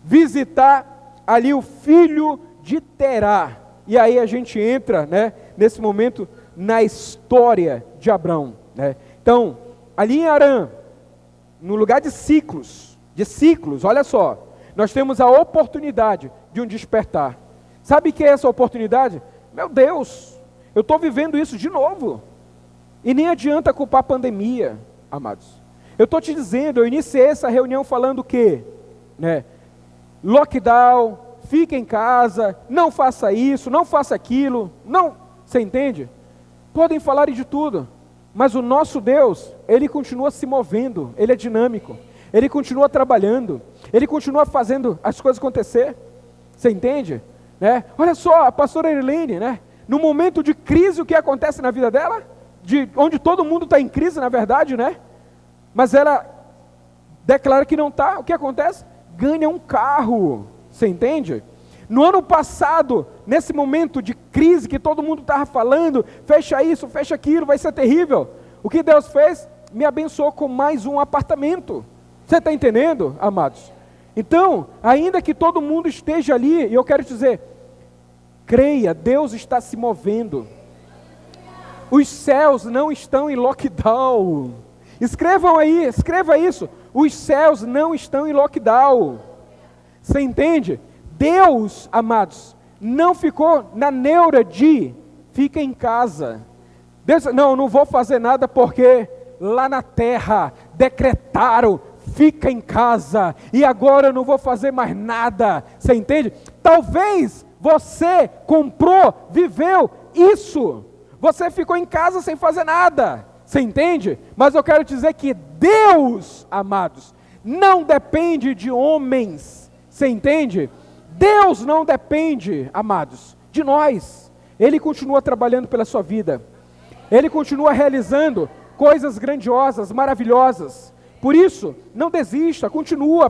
visitar ali o filho de Terá. E aí a gente entra, né, nesse momento, na história de Abrão, né? Então, ali em Harã, no lugar de ciclos, olha só, nós temos a oportunidade de um despertar. Sabe o que é essa oportunidade? Meu Deus, eu estou vivendo isso de novo. E nem adianta culpar a pandemia, amados. Eu estou te dizendo, eu iniciei essa reunião falando o quê? Né? Lockdown, fique em casa, não faça isso, não faça aquilo, não, você entende? Podem falar de tudo, mas o nosso Deus, Ele continua se movendo, Ele é dinâmico, Ele continua trabalhando, Ele continua fazendo as coisas acontecer, você entende? Né? Olha só, a pastora Erilene, né? No momento de crise, o que acontece na vida dela? Onde todo mundo está em crise, na verdade, né? Mas ela declara que não está, o que acontece? Ganha um carro. Você entende? No ano passado, nesse momento de crise que todo mundo estava falando, fecha isso, fecha aquilo, vai ser terrível. O que Deus fez? Me abençoou com mais um apartamento. Você está entendendo, amados? Então, ainda que todo mundo esteja ali, e eu quero te dizer, creia, Deus está se movendo. Os céus não estão em lockdown. Escrevam aí, escreva isso. Os céus não estão em lockdown. Você entende? Deus, amados, não ficou na neura de fica em casa. Deus, não vou fazer nada porque lá na terra decretaram fica em casa e agora eu não vou fazer mais nada. Você entende? Talvez você comprou, viveu isso. Você ficou em casa sem fazer nada. Você entende? Mas eu quero dizer que Deus, amados, não depende de homens. Você entende? Deus não depende, amados, de nós. Ele continua trabalhando pela sua vida. Ele continua realizando coisas grandiosas, maravilhosas. Por isso, não desista, continua,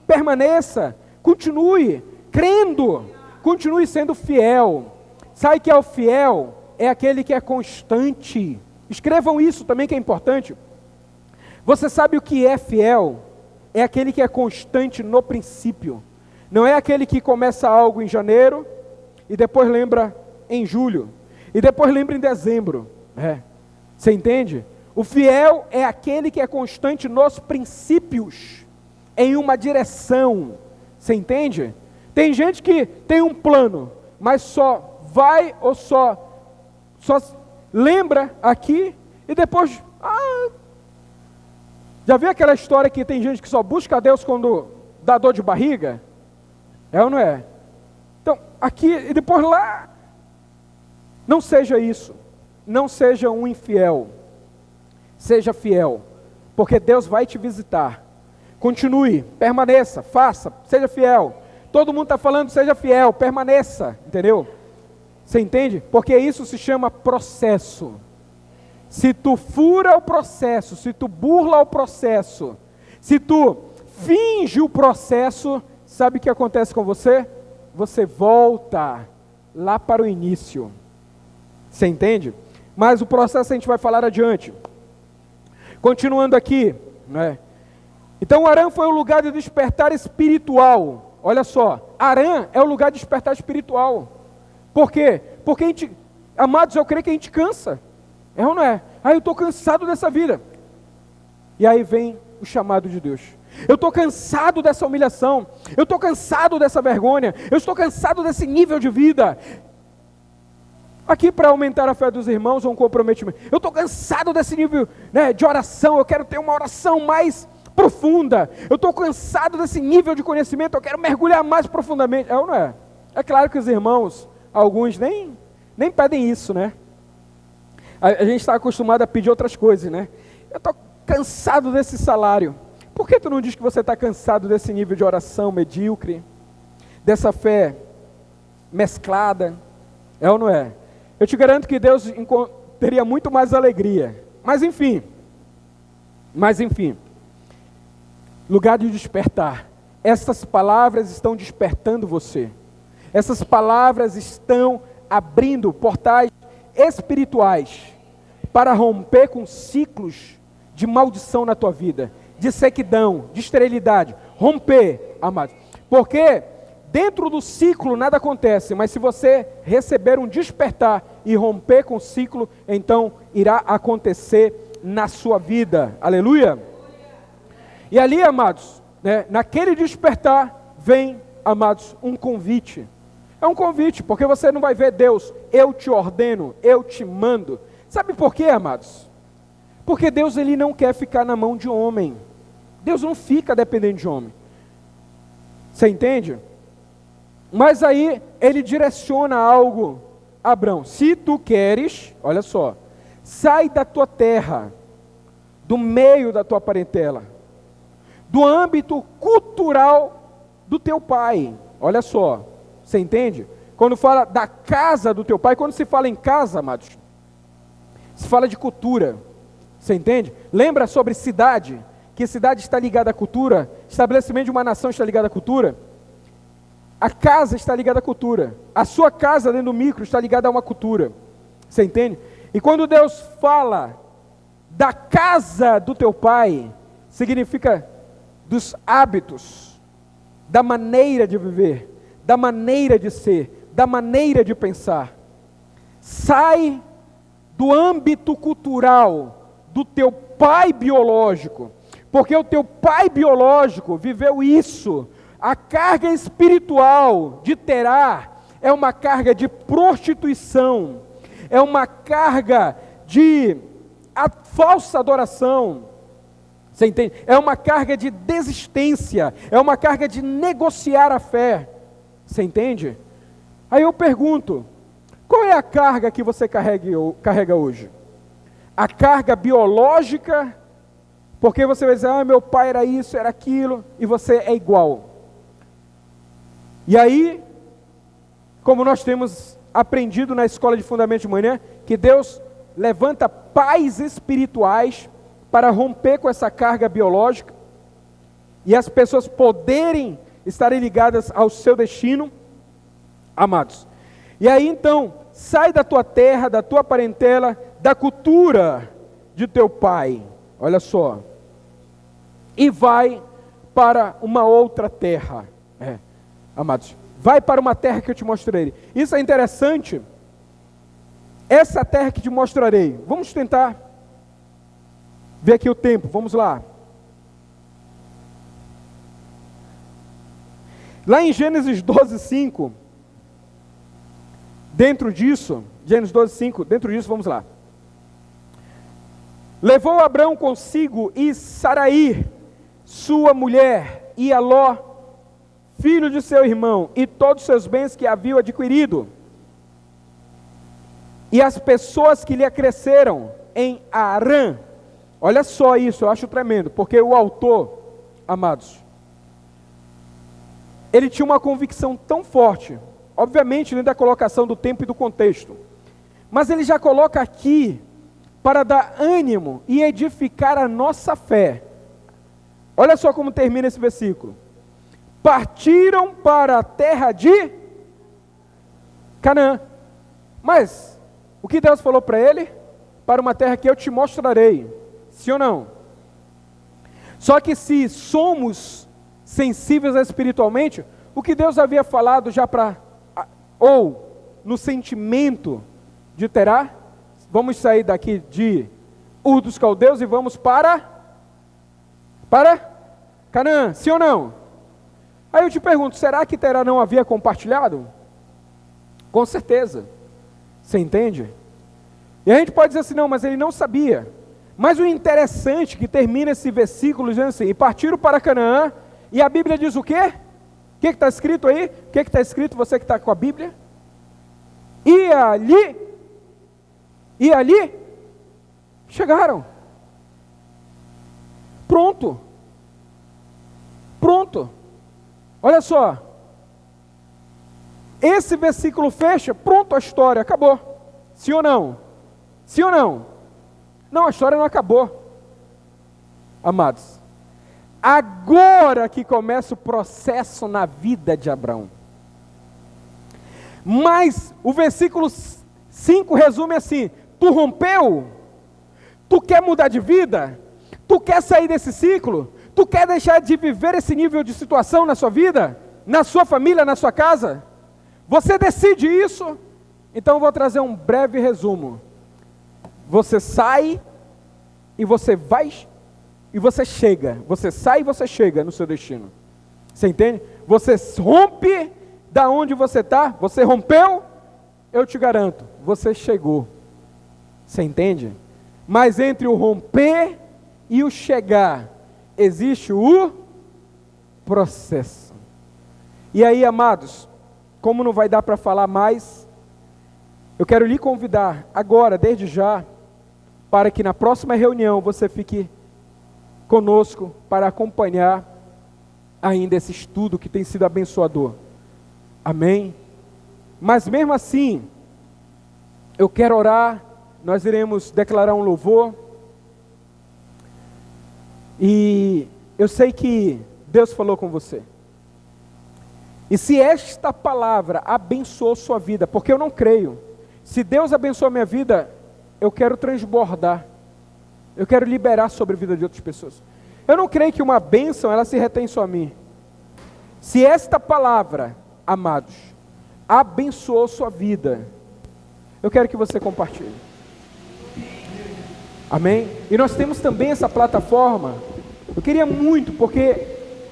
permaneça, continue crendo, continue sendo fiel. Sabe que é o fiel? É aquele que é constante. Escrevam isso também que é importante. Você sabe o que é fiel? É aquele que é constante no princípio. Não é aquele que começa algo em janeiro e depois lembra em julho e depois lembra em dezembro. Você entende? O fiel é aquele que é constante nos princípios, em uma direção. Você entende? Tem gente que tem um plano, mas só vai ou só lembra aqui e depois, já viu aquela história que tem gente que só busca a Deus quando dá dor de barriga? É ou não é? Então, aqui e depois lá, não seja isso, não seja um infiel, seja fiel, porque Deus vai te visitar. Continue, permaneça, faça, seja fiel. Todo mundo está falando, seja fiel, permaneça, entendeu? Você entende? Porque isso se chama processo. Se tu fura o processo, se tu burla o processo, se tu finge o processo, sabe o que acontece com você? Você volta lá para o início. Você entende? Mas o processo a gente vai falar adiante. Continuando aqui, né? Então Harã foi um lugar de despertar espiritual. Olha só, Harã é o lugar de despertar espiritual. Por quê? Porque a gente, amados, eu creio que a gente cansa. É ou não é? Eu estou cansado dessa vida. E aí vem o chamado de Deus. Eu estou cansado dessa humilhação. Eu estou cansado dessa vergonha. Eu estou cansado desse nível de vida. Aqui para aumentar a fé dos irmãos, um comprometimento. Eu estou cansado desse nível, né, de oração, eu quero ter uma oração mais profunda. Eu estou cansado desse nível de conhecimento, eu quero mergulhar mais profundamente. É ou não é? É claro que os irmãos, alguns nem pedem isso, né? A gente está acostumado a pedir outras coisas, né? Eu estou cansado desse salário. Por que tu não diz que você está cansado desse nível de oração medíocre? Dessa fé mesclada? É ou não é? Eu te garanto que Deus teria muito mais alegria. Mas enfim, lugar de despertar. Essas palavras estão despertando você. Essas palavras estão abrindo portais espirituais para romper com ciclos de maldição na tua vida, de sequidão, de esterilidade. Romper, amados. Porque dentro do ciclo nada acontece, mas se você receber um despertar e romper com o ciclo, então irá acontecer na sua vida. Aleluia! E ali, amados, né, naquele despertar, vem, amados, um convite. É um convite, porque você não vai ver Deus, eu te ordeno, eu te mando. Sabe por quê, amados? Porque Deus, ele não quer ficar na mão de homem. Deus não fica dependendo de homem. Você entende? Mas aí ele direciona algo a Abrão. Se tu queres, olha só, sai da tua terra, do meio da tua parentela, do âmbito cultural do teu pai. Olha só, você entende? Quando fala da casa do teu pai, quando se fala em casa, amados, se fala de cultura. Você entende? Lembra sobre cidade, que cidade está ligada à cultura, estabelecimento de uma nação está ligado à cultura. A casa está ligada à cultura. A sua casa dentro do micro está ligada a uma cultura. Você entende? E quando Deus fala da casa do teu pai, significa dos hábitos, da maneira de viver, da maneira de ser, da maneira de pensar. Sai do âmbito cultural do teu pai biológico, porque o teu pai biológico viveu isso. A carga espiritual de Terá é uma carga de prostituição, é uma carga de falsa adoração, você entende? É uma carga de desistência, é uma carga de negociar a fé, você entende? Aí eu pergunto, qual é a carga que você carrega hoje? A carga biológica, porque você vai dizer, meu pai era isso, era aquilo, e você é igual. E aí, como nós temos aprendido na escola de fundamento de manhã, que Deus levanta pais espirituais para romper com essa carga biológica, e as pessoas poderem estarem ligadas ao seu destino, amados. E aí então, sai da tua terra, da tua parentela, da cultura de teu pai, olha só, e vai para uma outra terra, amados, vai para uma terra que eu te mostrarei. Isso é interessante, essa terra que te mostrarei, vamos tentar ver aqui o tempo, vamos lá. Lá em Gênesis 12:5, dentro disso, Gênesis 12:5, dentro disso, vamos lá. Levou Abrão consigo e Saraí, sua mulher, e Aló, filho de seu irmão, e todos os seus bens que haviam adquirido, e as pessoas que lhe acresceram em Harã. Olha só isso, eu acho tremendo, porque o autor, amados, ele tinha uma convicção tão forte, obviamente dentro da colocação do tempo e do contexto, mas ele já coloca aqui para dar ânimo e edificar a nossa fé. Olha só como termina esse versículo. Partiram para a terra de Canaã. Mas o que Deus falou para ele? Para uma terra que eu te mostrarei. Sim ou não? Só que se somos sensíveis espiritualmente, o que Deus havia falado já ou no sentimento de Terá, vamos sair daqui de Ur dos Caldeus e vamos para Canaã, sim ou não? Aí eu te pergunto, será que Terá não havia compartilhado? Com certeza. Você entende? E a gente pode dizer assim, não, mas ele não sabia. Mas o interessante é que termina esse versículo dizendo assim, e partiram para Canaã, e a Bíblia diz o quê? O que está escrito aí? O que está escrito, você que está com a Bíblia? E ali, chegaram. Pronto. Olha só. Esse versículo fecha, pronto, a história acabou. Sim ou não? Sim ou não? Não, a história não acabou. Amados, agora que começa o processo na vida de Abraão. Mas o versículo 5 resume assim: tu rompeu? Tu quer mudar de vida? Tu quer sair desse ciclo? Tu quer deixar de viver esse nível de situação na sua vida? Na sua família, na sua casa? Você decide isso? Então eu vou trazer um breve resumo. Você sai e você vai e você chega. Você sai e você chega no seu destino. Você entende? Você rompe da onde você está. Você rompeu, eu te garanto, você chegou. Você entende? Mas entre o romper e o chegar, existe o processo. E aí, amados, como não vai dar para falar mais, eu quero lhe convidar agora, desde já, para que na próxima reunião você fique conosco para acompanhar ainda esse estudo que tem sido abençoador. Amém? Mas mesmo assim, eu quero orar, nós iremos declarar um louvor, e eu sei que Deus falou com você. E se esta palavra abençoou sua vida, porque eu não creio, se Deus abençoou a minha vida, eu quero transbordar, eu quero liberar sobre a vida de outras pessoas. Eu não creio que uma bênção, ela se retém só a mim. Se esta palavra, amados, abençoou sua vida, eu quero que você compartilhe. Amém? E nós temos também essa plataforma, eu queria muito, porque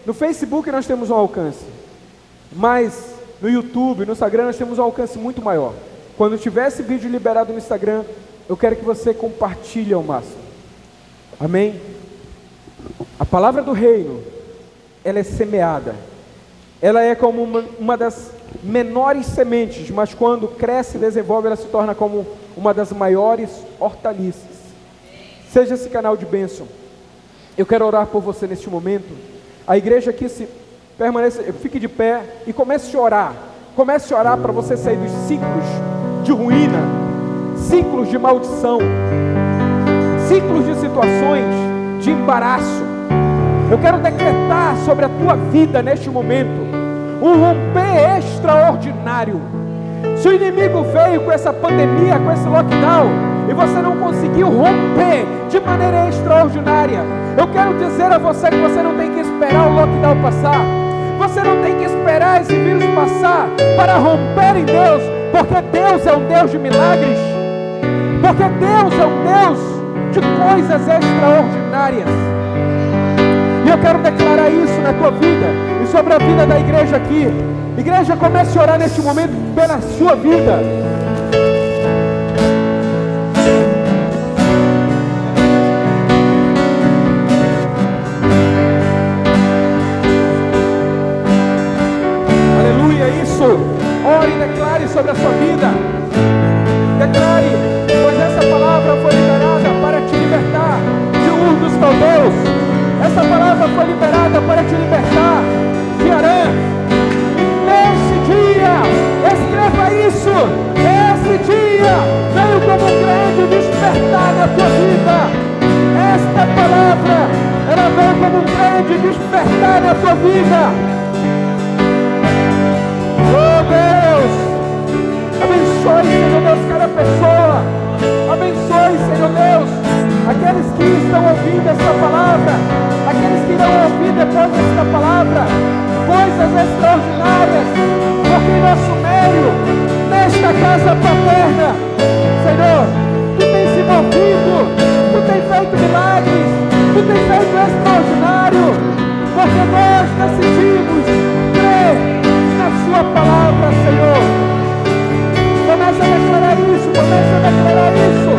no Facebook nós temos um alcance, mas no YouTube, no Instagram nós temos um alcance muito maior. Quando tiver esse vídeo liberado no Instagram, eu quero que você compartilhe ao máximo. Amém? A palavra do reino, ela é semeada. Ela é como uma das menores sementes, mas quando cresce e desenvolve, ela se torna como uma das maiores hortaliças. Seja esse canal de bênção. Eu quero orar por você neste momento. A igreja aqui fique de pé e comece a orar. Comece a orar para você sair dos ciclos de ruína, ciclos de maldição, ciclos de situações de embaraço. Eu quero decretar sobre a tua vida neste momento um romper extraordinário. Se o inimigo veio com essa pandemia, com esse lockdown, e você não conseguiu romper de maneira extraordinária, eu quero dizer a você que você não tem que esperar o lockdown passar. Você não tem que esperar esse vírus passar para romper em Deus, porque Deus é um Deus de milagres, porque Deus é um Deus de coisas extraordinárias. E eu quero declarar isso na tua vida e sobre a vida da igreja aqui. Igreja, comece a orar neste momento pela sua vida. Ore e declare sobre a sua vida. Declare, pois essa palavra foi liberada para te libertar de Ur dos Caldeus. Essa palavra foi liberada para te libertar de Arã. E neste dia, escreva isso. Esse dia veio como um grande despertar na tua vida. Esta palavra, ela veio como um grande despertar na tua vida. Oh Deus, abençoe, Senhor Deus, cada pessoa. Abençoe, Senhor Deus, aqueles que estão ouvindo esta palavra, aqueles que irão ouvir depois desta palavra, coisas extraordinárias, porque em nosso meio, nesta casa paterna, Senhor, Tu tens se movido, Tu tens feito milagres, Tu tens feito extraordinário, porque nós decidimos crer na Sua palavra, Senhor. Começa a declarar isso Comece a declarar isso.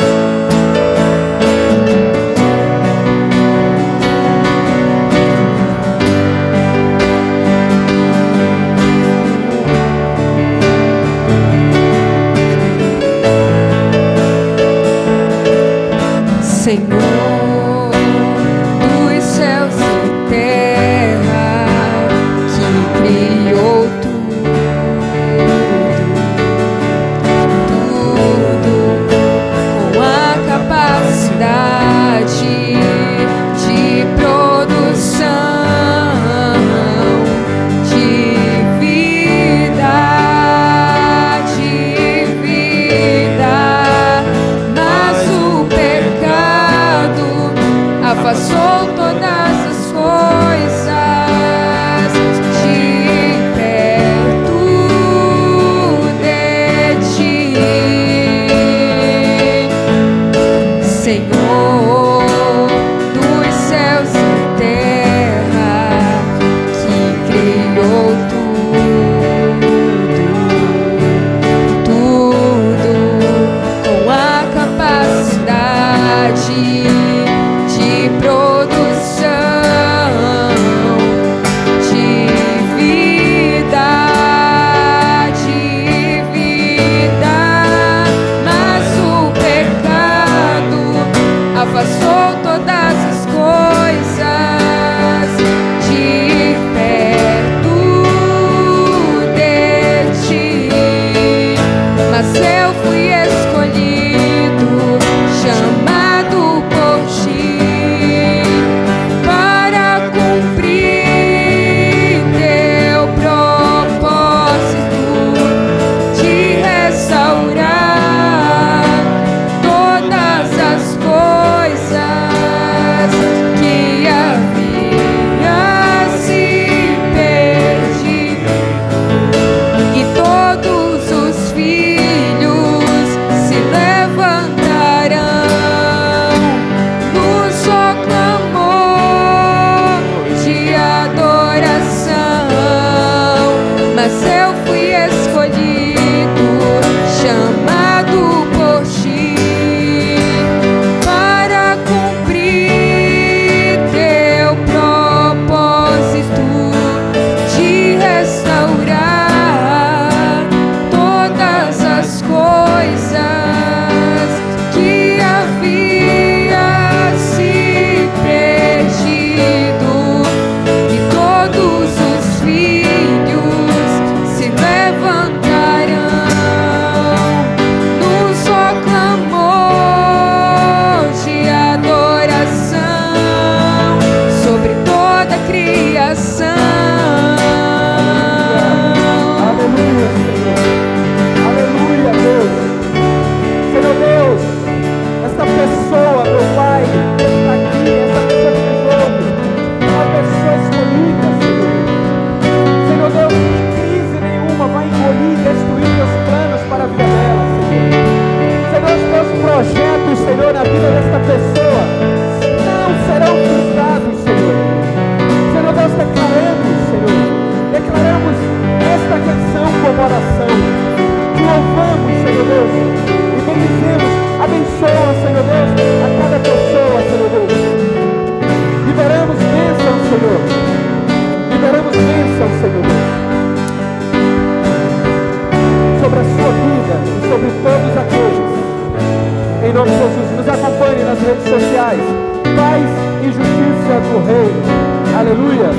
Senhor dos céus e terra, que criou tudo, com a capacidade de produção de vida, mas o pecado afastou todas as coisas de perto de ti, Senhor dos céus e terra, que criou tudo com a capacidade de produção de vida, mas o pecado afastou todas as coisas de perto de ti, mas eu fui escolhido, chamado por ti, para cumprir teu propósito de restaurar todas as coisas que havia se perdido, e todos os filhos se levantarão no só clamor de adoração, mas eu fui escolhido, chamado por ti, para cumprir teu propósito de restaurar todas as coisas que havia se perdido, e todos os filhos se levantarão no só clamor de adoração sobre toda a criação. Aleluia, Senhor. Aleluia, Deus. Senhor Deus, esta pessoa, meu Pai, que está aqui, essa pessoa que nos ouve, é uma pessoa escolhida, Senhor. Senhor Deus, que crise nenhuma vai engolir e destruir teus planos para a vida dela, Senhor. Senhor, os teus projetos, Senhor, na vida desta pessoa não serão frustrados, Senhor. Senhor Deus, declaramos esta canção como oração. Te louvamos, Senhor Deus, e bendizemos, abençoa, Senhor Deus, a cada pessoa, Senhor Deus. Liberamos bênção, Senhor. Liberamos bênção, Senhor Deus, sobre a sua vida e sobre todos aqueles. Em nome de Jesus, nos acompanhe nas redes sociais. Paz e justiça do Rei. Aleluia.